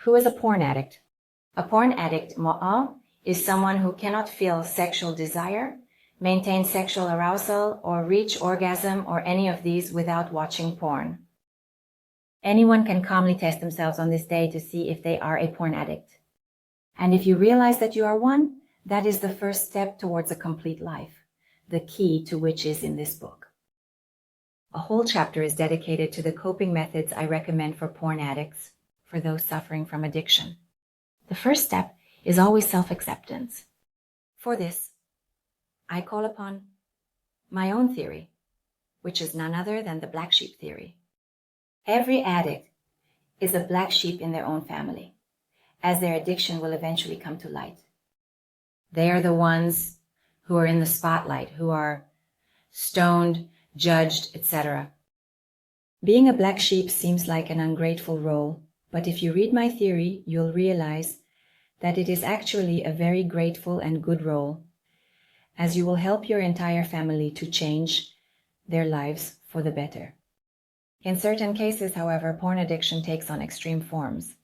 Who is a porn addict? A porn addict is someone who cannot feel sexual desire, maintain sexual arousal, or reach orgasm or any of these without watching porn. Anyone can calmly test themselves on this day to see if they are a porn addict. And if you realize that you are one, that is the first step towards a complete life, the key to which is in this book. A whole chapter is dedicated to the coping methods I recommend for porn addicts, for those suffering from addiction. The first step is always self-acceptance. For this, I call upon my own theory, which is none other than the black sheep theory. Every addict is a black sheep in their own family, as their addiction will eventually come to light. They are the ones who are in the spotlight, who are stoned, judged, etc. Being a black sheep seems like an ungrateful role, but if you read my theory, you'll realize that it is actually a very grateful and good role, as you will help your entire family to change their lives for the better. In certain cases, however, porn addiction takes on extreme forms.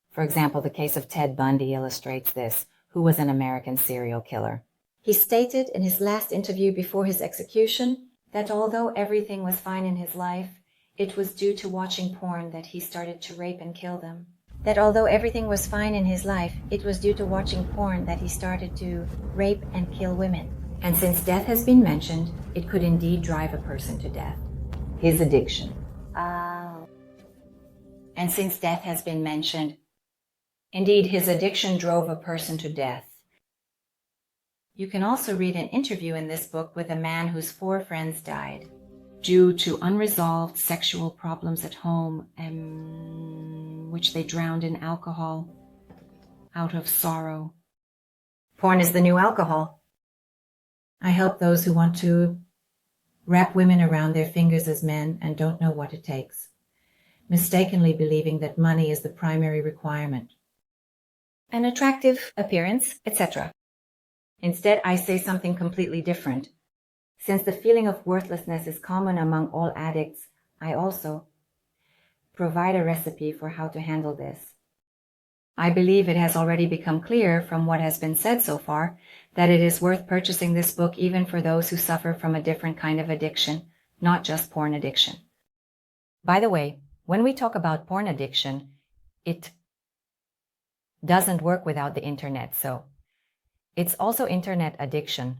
For example, the case of Ted Bundy illustrates this, who was an American serial killer. He stated in his last interview before his execution that although everything was fine in his life, it was due to watching porn that he started to rape and kill them. That although everything was fine in his life, it was due to watching porn that he started to rape and kill women. And since death has been mentioned, it could indeed drive a person to death. His addiction. And since death has been mentioned, indeed his addiction drove a person to death. You can also read an interview in this book with a man whose 4 friends died due to unresolved sexual problems at home, which they drowned in alcohol out of sorrow. Porn is the new alcohol. I help those who want to wrap women around their fingers as men and don't know what it takes, mistakenly believing that money is the primary requirement, an attractive appearance, etc. Instead, I say something completely different. Since the feeling of worthlessness is common among all addicts, I also provide a recipe for how to handle this. I believe it has already become clear from what has been said so far that it is worth purchasing this book even for those who suffer from a different kind of addiction, not just porn addiction. By the way, when we talk about porn addiction, it doesn't work without the internet, so it's also internet addiction,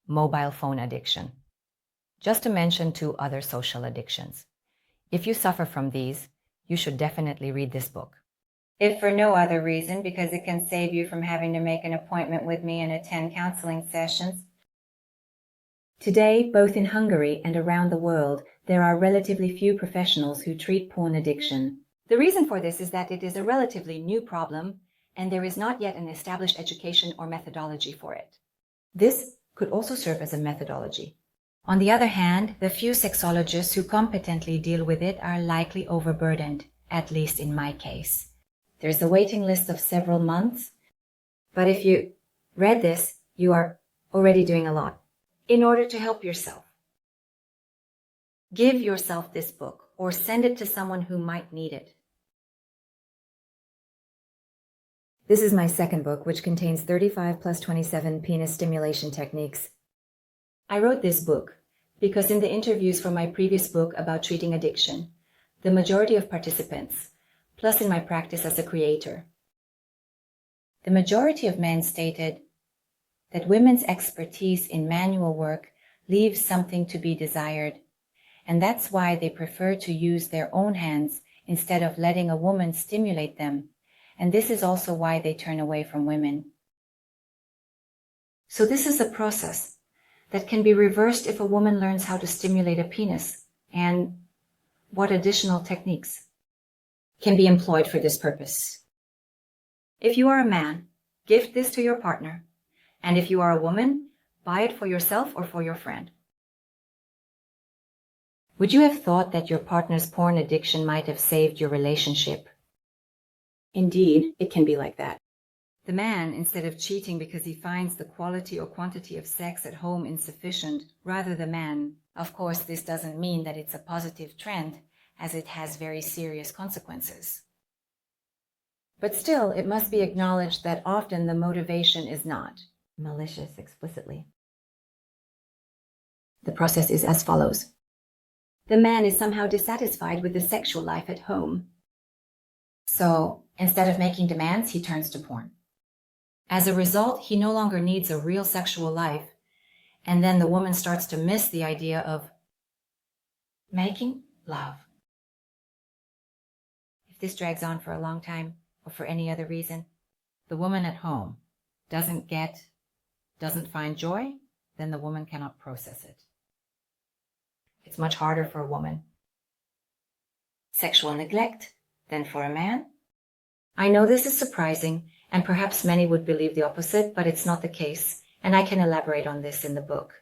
mobile phone addiction, just to mention 2 other social addictions. If you suffer from these, you should definitely read this book. If for no other reason, because it can save you from having to make an appointment with me and attend counseling sessions. Today, both in Hungary and around the world, there are relatively few professionals who treat porn addiction. The reason for this is that it is a relatively new problem, and there is not yet an established education or methodology for it. This could also serve as a methodology. On the other hand, the few sexologists who competently deal with it are likely overburdened, at least in my case. There's a waiting list of several months, but if you read this, you are already doing a lot in order to help yourself. Give yourself this book or send it to someone who might need it. This is my second book, which contains 35 plus 27 penis stimulation techniques. I wrote this book because in the interviews for my previous book about treating addiction, the majority of participants, plus in my practice as a creator, the majority of men stated that women's expertise in manual work leaves something to be desired, and that's why they prefer to use their own hands instead of letting a woman stimulate them, and this is also why they turn away from women. So this is a process that can be reversed if a woman learns how to stimulate a penis, and what additional techniques can be employed for this purpose. If you are a man, gift this to your partner, and if you are a woman, buy it for yourself or for your friend. Would you have thought that your partner's porn addiction might have saved your relationship? Indeed, it can be like that. The man, instead of cheating because he finds the quality or quantity of sex at home insufficient, rather the man, of course, this doesn't mean that it's a positive trend, as it has very serious consequences. But still, it must be acknowledged that often the motivation is not malicious explicitly. The process is as follows. The man is somehow dissatisfied with the sexual life at home. So, instead of making demands, he turns to porn. As a result, he no longer needs a real sexual life, and then the woman starts to miss the idea of making love. If this drags on for a long time, or for any other reason, the woman at home doesn't find joy, then the woman cannot process it. It's much harder for a woman. Sexual neglect than for a man. I know this is surprising, and perhaps many would believe the opposite, but it's not the case, and I can elaborate on this in the book.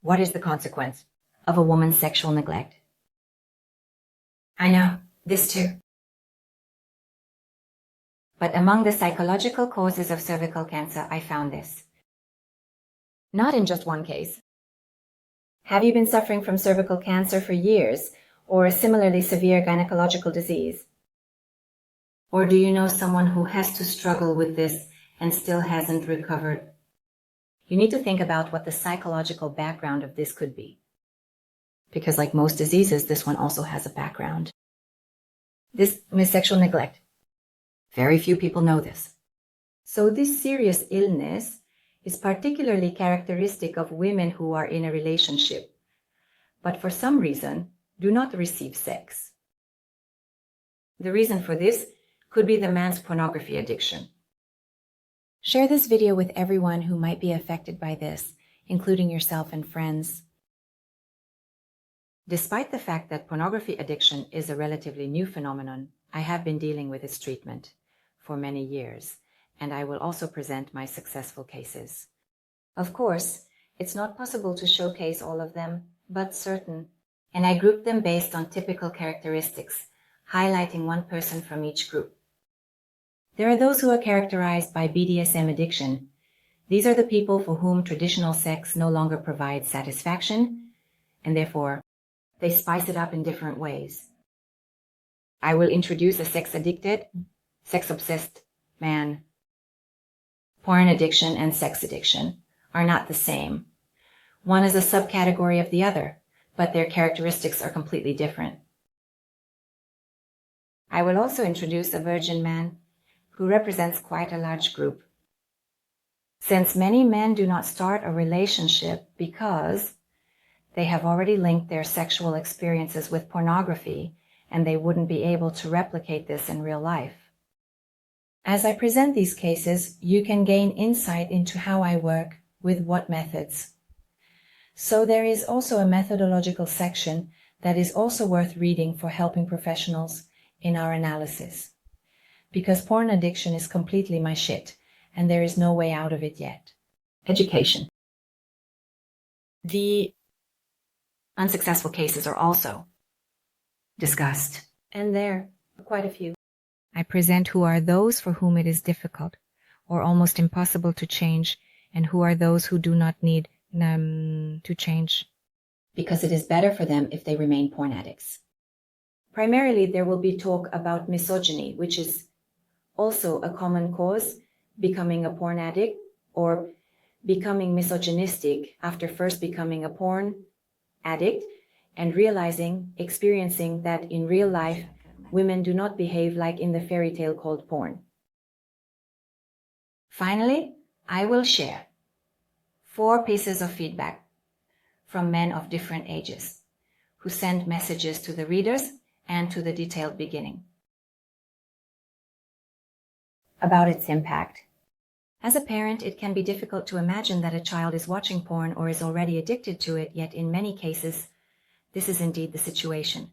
What is the consequence of a woman's sexual neglect? I know, this too. But among the psychological causes of cervical cancer, I found this. Not in just one case. Have you been suffering from cervical cancer for years, or a similarly severe gynecological disease? Or do you know someone who has to struggle with this and still hasn't recovered? You need to think about what the psychological background of this could be. Because like most diseases, this one also has a background. This is sexual neglect. Very few people know this. So this serious illness is particularly characteristic of women who are in a relationship, but for some reason do not receive sex. The reason for this could be the man's pornography addiction. Share this video with everyone who might be affected by this, including yourself and friends. Despite the fact that pornography addiction is a relatively new phenomenon, I have been dealing with its treatment for many years, and I will also present my successful cases. Of course, it's not possible to showcase all of them, but certain, and I grouped them based on typical characteristics, highlighting one person from each group. There are those who are characterized by BDSM addiction. These are the people for whom traditional sex no longer provides satisfaction, and therefore, they spice it up in different ways. I will introduce a sex-addicted, sex-obsessed man. Porn addiction and sex addiction are not the same. One is a subcategory of the other, but their characteristics are completely different. I will also introduce a virgin man who represents quite a large group. Since many men do not start a relationship because they have already linked their sexual experiences with pornography, and they wouldn't be able to replicate this in real life. As I present these cases, you can gain insight into how I work with what methods. So there is also a methodological section that is also worth reading for helping professionals in our analysis. Because porn addiction is completely my shit, and there is no way out of it yet. Education. The unsuccessful cases are also discussed, and there are quite a few. I present who are those for whom it is difficult or almost impossible to change, and who are those who do not need to change, because it is better for them if they remain porn addicts. Primarily, there will be talk about misogyny, which is also a common cause, becoming a porn addict or becoming misogynistic after first becoming a porn addict and experiencing that in real life, women do not behave like in the fairy tale called porn. Finally, I will share 4 pieces of feedback from men of different ages who send messages to the readers and to the detailed beginning about its impact. As a parent, it can be difficult to imagine that a child is watching porn or is already addicted to it, yet in many cases, this is indeed the situation.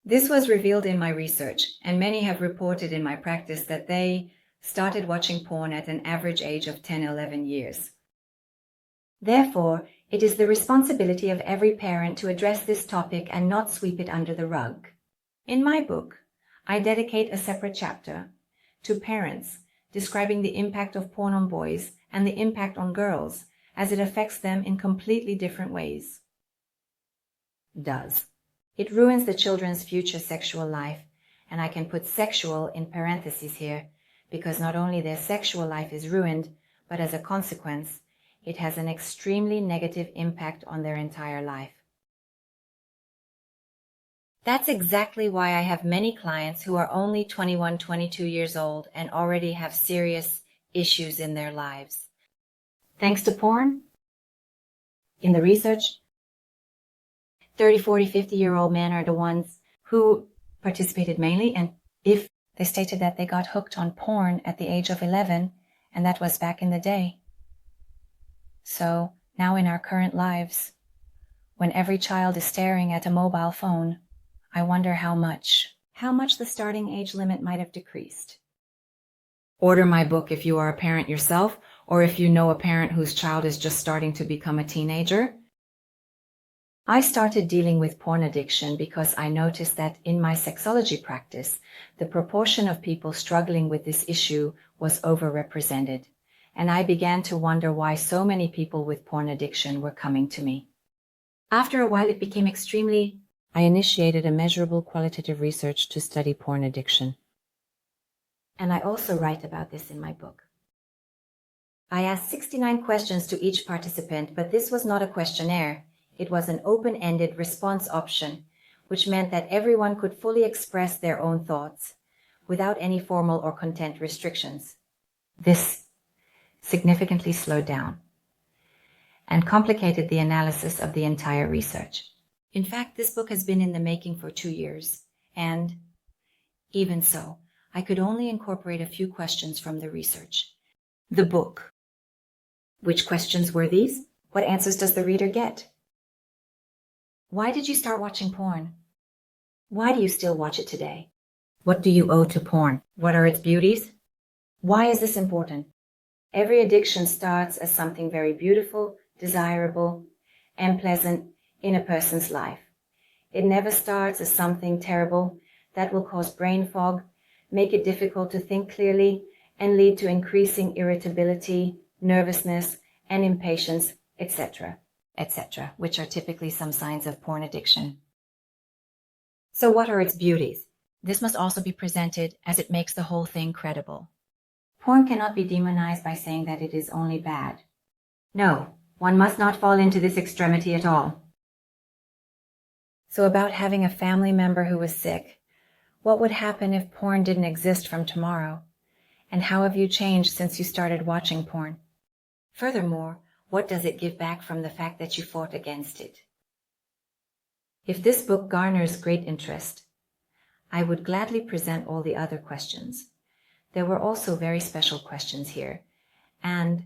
This was revealed in my research, and many have reported in my practice that they started watching porn at an average age of 10-11 years. Therefore, it is the responsibility of every parent to address this topic and not sweep it under the rug. In my book, I dedicate a separate chapter to parents describing the impact of porn on boys and the impact on girls as it affects them in completely different ways. It ruins the children's future sexual life and I can put sexual in parentheses here, because not only their sexual life is ruined, but as a consequence, it has an extremely negative impact on their entire life. That's exactly why I have many clients who are only 21, 22 years old and already have serious issues in their lives. Thanks to porn? In the research, 30, 40, 50-year-old men are the ones who participated mainly, and if they stated that they got hooked on porn at the age of 11, and that was back in the day. So now in our current lives, when every child is staring at a mobile phone, I wonder how much the starting age limit might have decreased. Order my book if you are a parent yourself, or if you know a parent whose child is just starting to become a teenager. I started dealing with porn addiction because I noticed that in my sexology practice, the proportion of people struggling with this issue was overrepresented, and I began to wonder why so many people with porn addiction were coming to me. After a while, it became I initiated a measurable qualitative research to study porn addiction. And I also write about this in my book. I asked 69 questions to each participant, but this was not a questionnaire. It was an open-ended response option, which meant that everyone could fully express their own thoughts without any formal or content restrictions. This significantly slowed down and complicated the analysis of the entire research. In fact, this book has been in the making for 2 years, and even so, I could only incorporate a few questions from the research. The book. Which questions were these? What answers does the reader get? Why did you start watching porn? Why do you still watch it today? What do you owe to porn? What are its beauties? Why is this important? Every addiction starts as something very beautiful, desirable, and pleasant in a person's life. It never starts as something terrible that will cause brain fog, make it difficult to think clearly, and lead to increasing irritability, nervousness, and impatience, etc., which are typically some signs of porn addiction. So what are its beauties? This must also be presented as it makes the whole thing credible. Porn cannot be demonized by saying that it is only bad. No, one must not fall into this extremity at all. So about having a family member who was sick, what would happen if porn didn't exist from tomorrow? And how have you changed since you started watching porn? Furthermore, what does it give back from the fact that you fought against it? If this book garners great interest, I would gladly present all the other questions. There were also very special questions here, and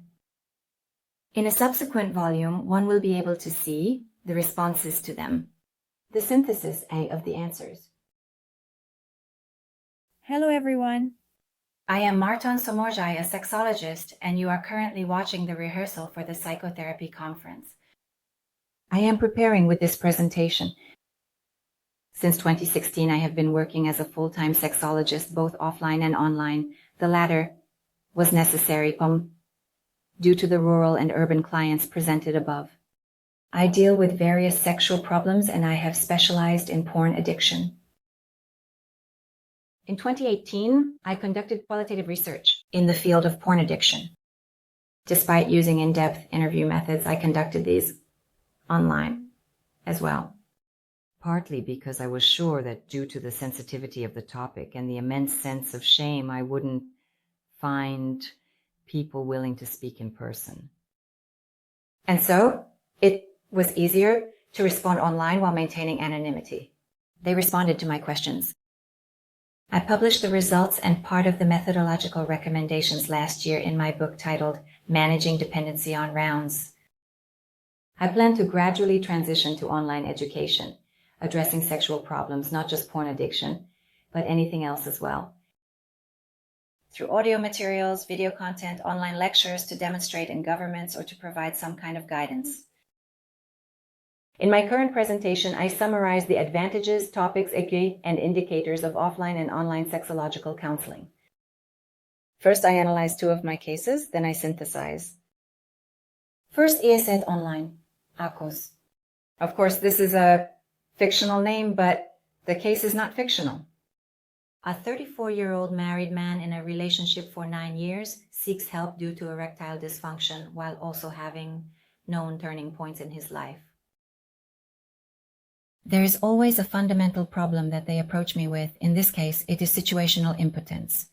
in a subsequent volume, one will be able to see the responses to them, the synthesis of the answers. Hello, everyone. I am Marton Somorjai, a sexologist, and you are currently watching the rehearsal for the psychotherapy conference. I am preparing with this presentation. Since 2016, I have been working as a full-time sexologist, both offline and online. The latter was necessary due to the rural and urban clients presented above. I deal with various sexual problems, and I have specialized in porn addiction. In 2018, I conducted qualitative research in the field of porn addiction. Despite using in-depth interview methods, I conducted these online as well. Partly because I was sure that due to the sensitivity of the topic and the immense sense of shame, I wouldn't find people willing to speak in person. And so it was easier to respond online while maintaining anonymity. They responded to my questions. I published the results and part of the methodological recommendations last year in my book titled Managing Dependency on Rounds. I plan to gradually transition to online education, addressing sexual problems, not just porn addiction, but anything else as well. Through audio materials, video content, online lectures to demonstrate in governments or to provide some kind of guidance. In my current presentation, I summarize the advantages, topics, aiguilles, and indicators of offline and online sexological counseling. First, I analyze 2 of my cases, then I synthesize. First, ESET Online, ACOS. Of course, this is a fictional name, but the case is not fictional. A 34-year-old married man in a relationship for 9 years seeks help due to erectile dysfunction while also having known turning points in his life. There is always a fundamental problem that they approach me with. In this case, it is situational impotence.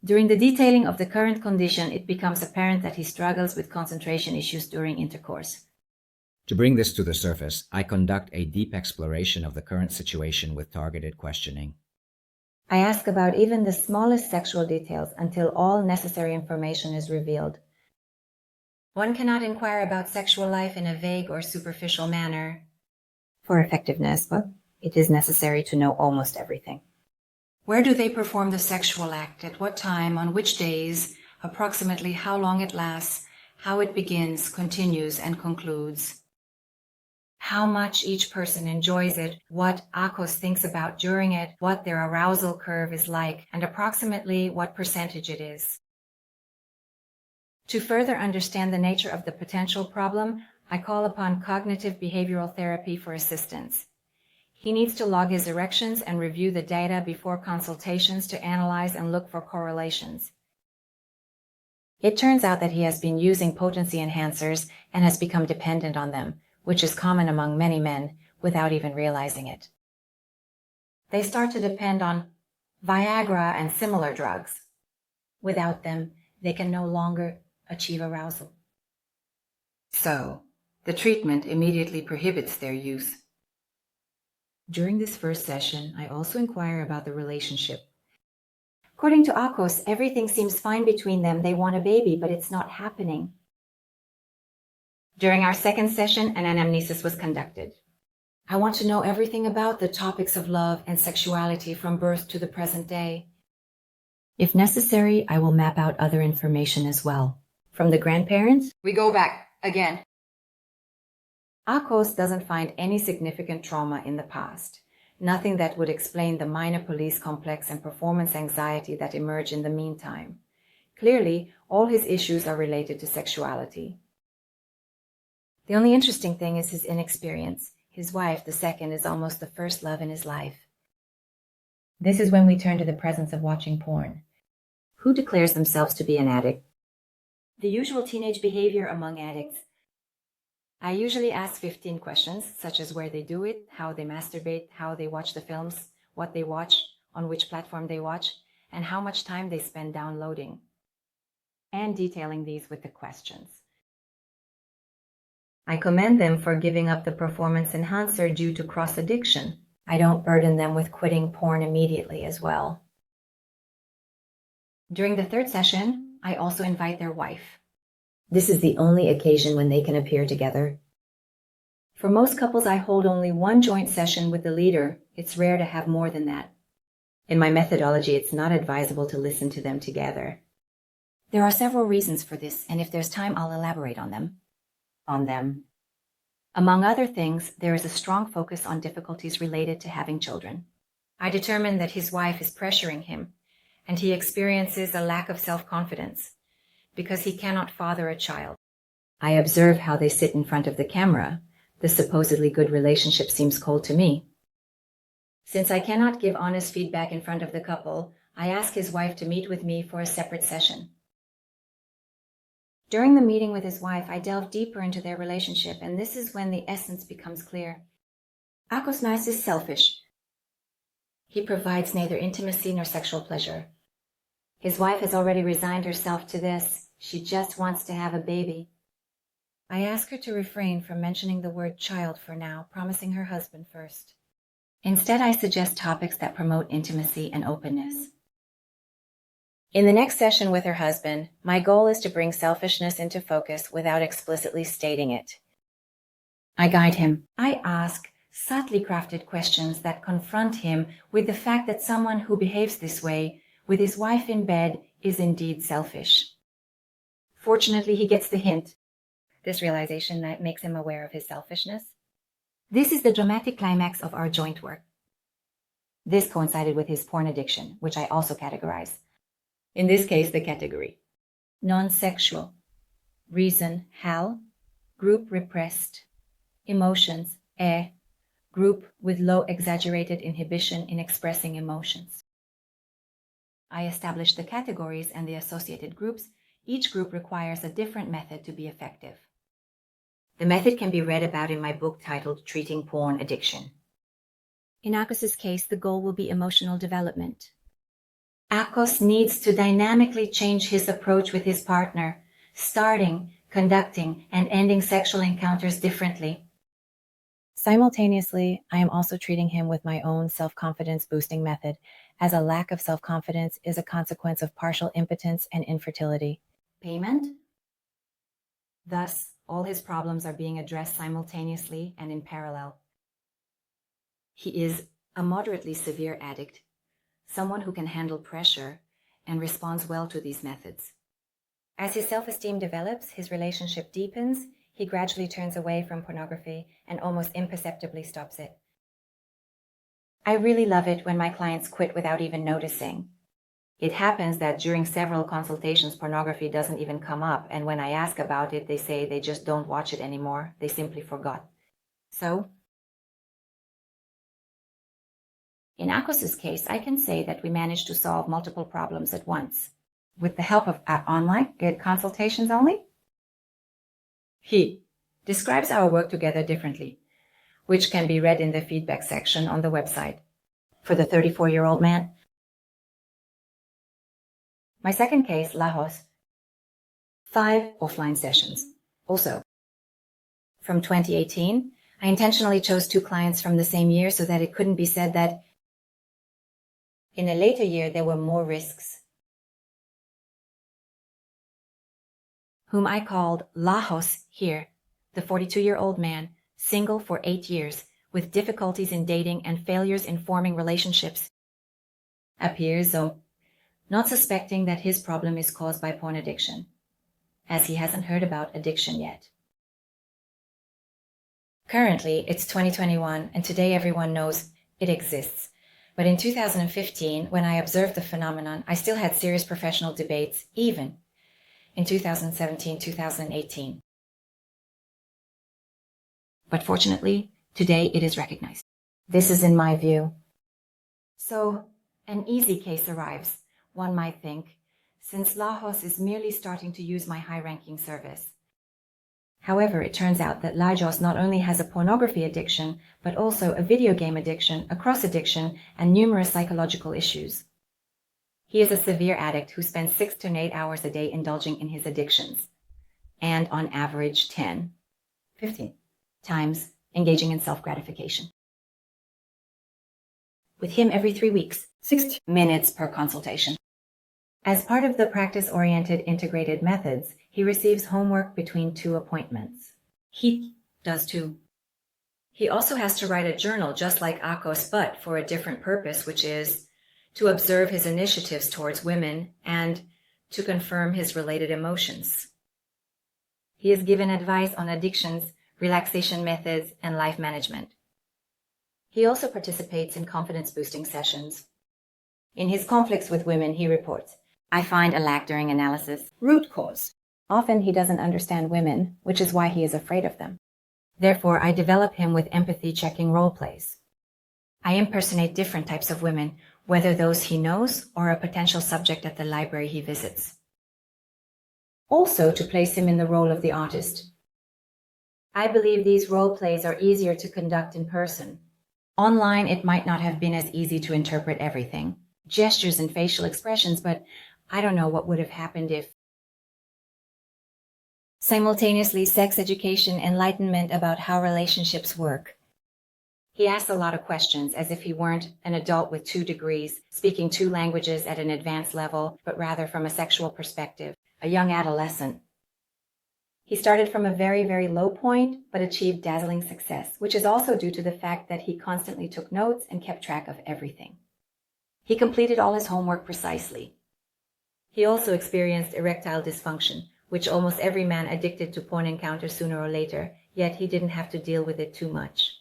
During the detailing of the current condition, it becomes apparent that he struggles with concentration issues during intercourse. To bring this to the surface, I conduct a deep exploration of the current situation with targeted questioning. I ask about even the smallest sexual details until all necessary information is revealed. One cannot inquire about sexual life in a vague or superficial manner for effectiveness, but it is necessary to know almost everything. Where do they perform the sexual act? At what time? On which days? Approximately how long it lasts? How it begins, continues, and concludes? How much each person enjoys it, what Akos thinks about during it, what their arousal curve is like, and approximately what percentage it is. To further understand the nature of the potential problem, I call upon cognitive behavioral therapy for assistance. He needs to log his erections and review the data before consultations to analyze and look for correlations. It turns out that he has been using potency enhancers and has become dependent on them, which is common among many men without even realizing it. They start to depend on Viagra and similar drugs. Without them, they can no longer achieve arousal. So, the treatment immediately prohibits their use. During this first session, I also inquire about the relationship. According to Akos, everything seems fine between them. They want a baby, but it's not happening. During our second session, an anamnesis was conducted. I want to know everything about the topics of love and sexuality from birth to the present day. If necessary, I will map out other information as well. From the grandparents, we go back again. Akos doesn't find any significant trauma in the past, nothing that would explain the minor police complex and performance anxiety that emerge in the meantime. Clearly, all his issues are related to sexuality. The only interesting thing is his inexperience. His wife, the second, is almost the first love in his life. This is when we turn to the presence of watching porn. Who declares themselves to be an addict? The usual teenage behavior among addicts. I usually ask 15 questions, such as where they do it, how they masturbate, how they watch the films, what they watch, on which platform they watch, and how much time they spend downloading, and detailing these with the questions. I commend them for giving up the performance enhancer due to cross-addiction. I don't burden them with quitting porn immediately as well. During the third session, I also invite their wife. This is the only occasion when they can appear together. For most couples, I hold only one joint session with the leader. It's rare to have more than that. In my methodology, it's not advisable to listen to them together. There are several reasons for this, and if there's time, I'll elaborate on them. Among other things, there is a strong focus on difficulties related to having children. I determine that his wife is pressuring him, and he experiences a lack of self-confidence because he cannot father a child. I observe how they sit in front of the camera. The supposedly good relationship seems cold to me. Since I cannot give honest feedback in front of the couple, I ask his wife to meet with me for a separate session. During the meeting with his wife, I delve deeper into their relationship, and this is when the essence becomes clear. Akos Nice is selfish. He provides neither intimacy nor sexual pleasure. His wife has already resigned herself to this. She just wants to have a baby. I ask her to refrain from mentioning the word child for now, promising her husband first. Instead, I suggest topics that promote intimacy and openness. In the next session with her husband, my goal is to bring selfishness into focus without explicitly stating it. I guide him. I ask subtly crafted questions that confront him with the fact that someone who behaves this way with his wife in bed is indeed selfish. Fortunately, he gets the hint. This realization that makes him aware of his selfishness. This is the dramatic climax of our joint work. This coincided with his porn addiction, which I also categorize. In this case, the category: non-sexual, reason, HAL, group repressed, emotions, group with low exaggerated inhibition in expressing emotions. I established the categories and the associated groups. Each group requires a different method to be effective. The method can be read about in my book titled Treating Porn Addiction. In Akos's case, the goal will be emotional development. Akos needs to dynamically change his approach with his partner, starting, conducting, and ending sexual encounters differently. Simultaneously, I am also treating him with my own self-confidence boosting method, as a lack of self-confidence is a consequence of partial impotence and infertility. Payment? Thus, all his problems are being addressed simultaneously and in parallel. He is a moderately severe addict, someone who can handle pressure and responds well to these methods. As his self-esteem develops, his relationship deepens, he gradually turns away from pornography and almost imperceptibly stops it. I really love it when my clients quit without even noticing. It happens that during several consultations, pornography doesn't even come up, and when I ask about it, they say they just don't watch it anymore. They simply forgot. So, in Akos's case, I can say that we managed to solve multiple problems at once, with the help of online consultations only. He describes our work together differently, which can be read in the feedback section on the website. For the 34-year-old man. My second case, Lajos, 5 offline sessions. Also, from 2018, I intentionally chose 2 clients from the same year so that it couldn't be said that in a later year there were more risks. Whom I called Lajos here, the 42-year-old man, single for 8 years, with difficulties in dating and failures in forming relationships, appears not suspecting that his problem is caused by porn addiction, as he hasn't heard about addiction yet. Currently, it's 2021, and today everyone knows it exists. But in 2015, when I observed the phenomenon, I still had serious professional debates, even in 2017-2018. But fortunately, today it is recognized. This is in my view. So, an easy case arrives, one might think, since Lajos is merely starting to use my high-ranking service. However, it turns out that Lajos not only has a pornography addiction, but also a video game addiction, a cross-addiction, and numerous psychological issues. He is a severe addict who spends 6 to 8 hours a day indulging in his addictions, and on average 10, 15 times engaging in self-gratification. With him every 3 weeks, 60 minutes per consultation. As part of the practice-oriented integrated methods, he receives homework between 2 appointments. He does too. He also has to write a journal just like Akos, but for a different purpose, which is to observe his initiatives towards women and to confirm his related emotions. He is given advice on addictions, relaxation methods, and life management. He also participates in confidence-boosting sessions. In his conflicts with women, he reports, I find a lack during analysis. Root cause. Often he doesn't understand women, which is why he is afraid of them. Therefore, I develop him with empathy-checking role plays. I impersonate different types of women, whether those he knows or a potential subject at the library he visits. Also, to place him in the role of the artist. I believe these role plays are easier to conduct in person. Online, it might not have been as easy to interpret everything, gestures and facial expressions, but I don't know what would have happened if. Simultaneously, sex education, enlightenment about how relationships work. He asks a lot of questions as if he weren't an adult with 2 degrees, speaking 2 languages at an advanced level, but rather from a sexual perspective, a young adolescent. He started from a very, very low point, but achieved dazzling success, which is also due to the fact that he constantly took notes and kept track of everything. He completed all his homework precisely. He also experienced erectile dysfunction, which almost every man addicted to porn encounters sooner or later, yet he didn't have to deal with it too much.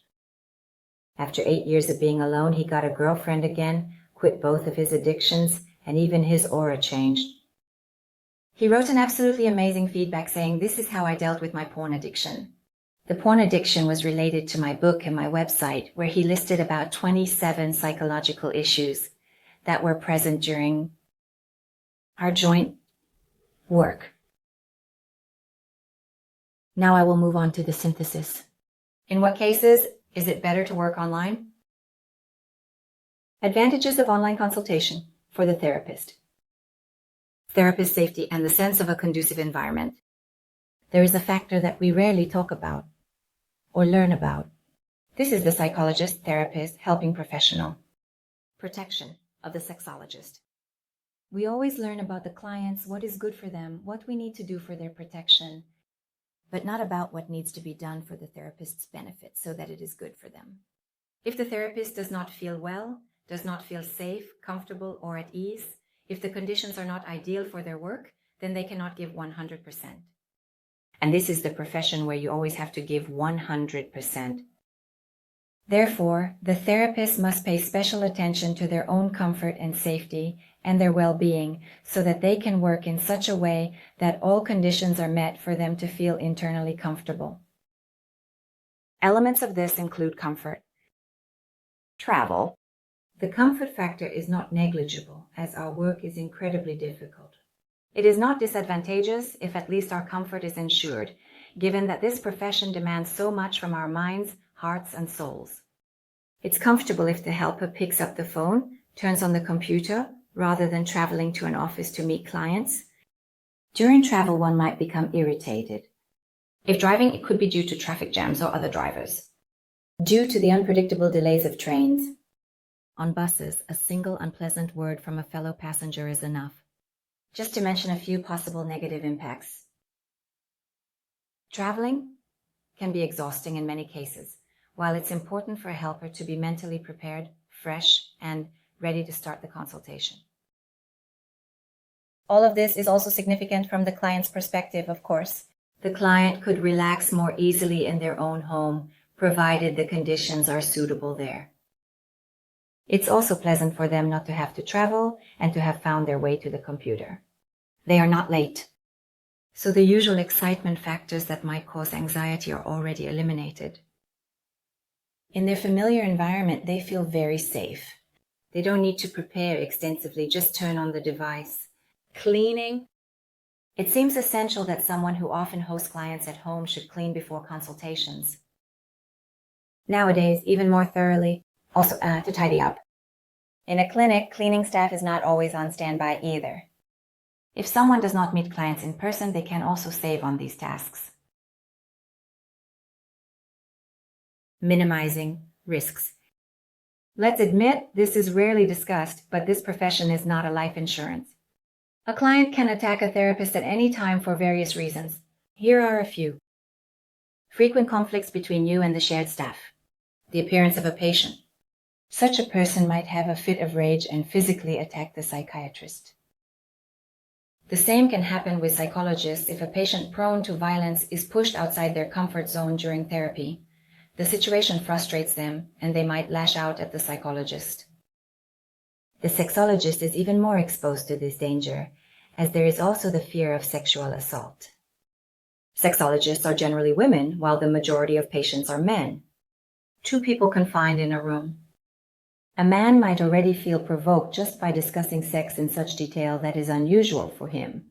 After 8 years of being alone, he got a girlfriend again, quit both of his addictions, and even his aura changed. He wrote an absolutely amazing feedback saying, this is how I dealt with my porn addiction. The porn addiction was related to my book and my website, where he listed about 27 psychological issues that were present during our joint work. Now I will move on to the synthesis. In what cases is it better to work online? Advantages of online consultation for the therapist. Therapist safety and the sense of a conducive environment. There is a factor that we rarely talk about or learn about. This is the psychologist, therapist, helping professional. Protection of the sexologist. We always learn about the clients, what is good for them, what we need to do for their protection, but not about what needs to be done for the therapist's benefit so that it is good for them. If the therapist does not feel well, does not feel safe, comfortable, or at ease, if the conditions are not ideal for their work, then they cannot give 100%. And this is the profession where you always have to give 100%. Therefore, the therapist must pay special attention to their own comfort and safety and their well-being so that they can work in such a way that all conditions are met for them to feel internally comfortable. Elements of this include comfort. Travel. The comfort factor is not negligible as our work is incredibly difficult. It is not disadvantageous if at least our comfort is ensured, given that this profession demands so much from our minds, hearts, and souls. It's comfortable if the helper picks up the phone, turns on the computer, rather than traveling to an office to meet clients. During travel, one might become irritated. If driving, it could be due to traffic jams or other drivers. Due to the unpredictable delays of trains. On buses, a single unpleasant word from a fellow passenger is enough. Just to mention a few possible negative impacts. Traveling can be exhausting in many cases, while it's important for a helper to be mentally prepared, fresh, and ready to start the consultation. All of this is also significant from the client's perspective, of course. The client could relax more easily in their own home, provided the conditions are suitable there. It's also pleasant for them not to have to travel and to have found their way to the computer. They are not late. So the usual excitement factors that might cause anxiety are already eliminated. In their familiar environment, they feel very safe. They don't need to prepare extensively, just turn on the device. Cleaning. It seems essential that someone who often hosts clients at home should clean before consultations. Nowadays, even more thoroughly, also to tidy up. In a clinic, cleaning staff is not always on standby either. If someone does not meet clients in person, they can also save on these tasks. Minimizing risks. Let's admit this is rarely discussed, but this profession is not a life insurance. A client can attack a therapist at any time for various reasons. Here are a few. Frequent conflicts between you and the shared staff. The appearance of a patient. Such a person might have a fit of rage and physically attack the psychiatrist. The same can happen with psychologists if a patient prone to violence is pushed outside their comfort zone during therapy. The situation frustrates them and they might lash out at the psychologist. The sexologist is even more exposed to this danger, as there is also the fear of sexual assault. Sexologists are generally women, while the majority of patients are men. 2 people confined in a room. A man might already feel provoked just by discussing sex in such detail that is unusual for him,